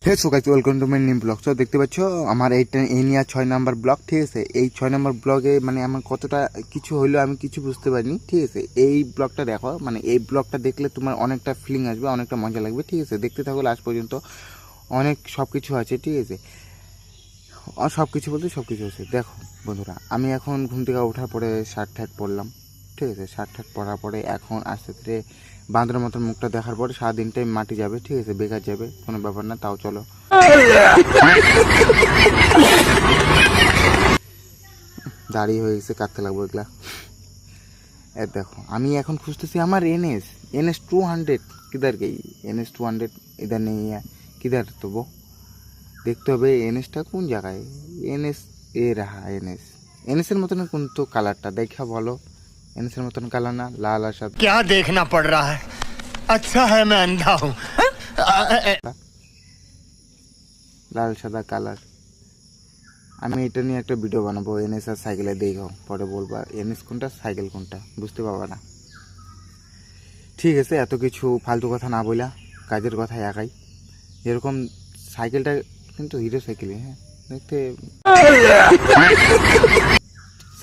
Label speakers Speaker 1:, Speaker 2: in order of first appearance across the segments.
Speaker 1: Hey so guys, welcome to my new blog. তো দেখতে পাচ্ছ আমার এই নিয়ে 6 নাম্বার ব্লগ, ঠিক আছে। এই 6 নাম্বার ব্লগে মানে আমার কতটা কিছু হইলো আমি কিছু বুঝতে পারিনি, ঠিক আছে। এই ব্লগটা দেখো, মানে এই ব্লগটা দেখলে তোমার অনেকটা ফিলিং আসবে, অনেকটা মজা লাগবে, ঠিক আছে। দেখতে থাকো লাস্ট পর্যন্ত, অনেক সব কিছু আছে, ঠিক আছে। সব কিছু বলতে সব কিছু আছে। দেখো বন্ধুরা, আমি এখন ঘুম থেকে ওঠার পরে শার্ট ঠ্যাট পরলাম, ঠিক আছে। শার্ট ঠ্যাট পরার পরে এখন আস্তে আস্তে বাঁদরের মতন মুখটা দেখার পরে সারাদিনটাই মাটি যাবে, ঠিক আছে, বেকার যাবে, কোনো ব্যাপার না। তাও চলো, দাঁড়িয়ে হয়ে গেছে, কাঁদতে লাগবো এগুলা। দেখো আমি এখন খুঁজতেছি আমার एन एस 200 किधर गई। NS 200 इधर नहीं है, किधर तो वो দেখতে হবে এনএসটা কোন জায়গায়। এনএস এ রাহা এনএস এর মতন কোন তো কালারটা দেখা বলো। এনএস এর মতন কালার না, লাল আর সাদা।
Speaker 2: क्या देखना पड़ रहा है? अच्छा है मैं अंधा हूँ।
Speaker 1: লাল সাদা কালার। আমি এটা নিয়ে একটা ভিডিও বানাবো, এনএস আর সাইকেলে, দেখো পরে বলবা এনএস কোনটা সাইকেল কোনটা, বুঝতে পারবা না, ঠিক আছে। এত কিছু ফালতু কথা না বইলা কাজের কথা একাই। যেরকম সাইকেলটা কিন্তু হিরো সাইকেলই, হ্যাঁ, দেখতে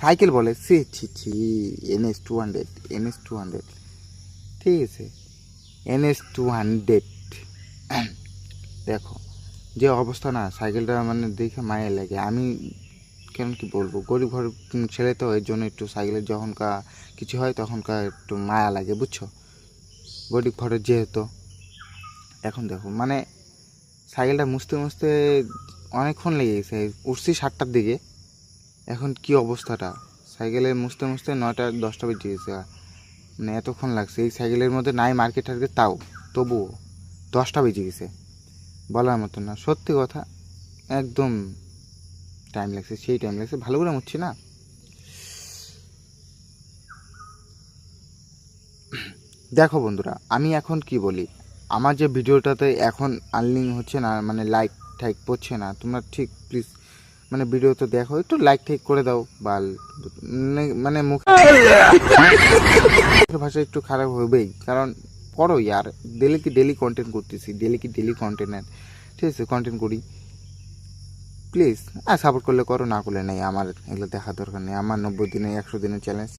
Speaker 1: সাইকেল বলে, সে ছি ছি। NS 200 ঠিক আছে, NS 200 দেখো যে অবস্থা না সাইকেলটা, মানে দেখে মায়া লাগে। আমি কেন কি বলবো, গরিব ঘর ছেলে তো, এর জন্য একটু সাইকেলের যখনকার কিছু হয় তখনকার একটু মায়া লাগে, বুঝছো। গরিব ঘরের যেহেতু এখন দেখো মানে সাইকেলটা মুছতে মুছতে অনেকক্ষণ লেগে গেছে। উঠছি 7টার দিকে, এখন কি অবস্থাটা, সাইকেলে মুছতে মুছতে 9টা 10টা বেজে গেছে। মানে এতক্ষণ লাগছে এই সাইকেলের মধ্যে, নাই মার্কেট টার্কেট, তাও তবুও 10টা বেজে গেছে। বলার মতো না, সত্যি কথা, একদম টাইম লাগছে, সেই টাইম লাগছে, ভালো করে মুছছি না। দেখো বন্ধুরা, আমি এখন কি বলি, আমার যে ভিডিওটাতে এখন আর্নিং হচ্ছে না, মানে লাইক ঠাইক পড়ছে না, তোমরা ঠিক প্লিজ মানে ভিডিও তো দেখো, একটু লাইক ঠাইক করে দাও। বাল মানে মুখের ভাষা একটু খারাপ হবেই, কারণ পড়ো ইয়ার, ডেলি কন্টেন্ট করতেছি, ডেলি কন্টেন্ট, ঠিক আছে, কন্টেন্ট করি। প্লিজ সাপোর্ট করলে করো, না করলে নেই, আমার এগুলো দেখার দরকার নেই। আমার 90 দিনে 100 দিনের চ্যালেঞ্জ।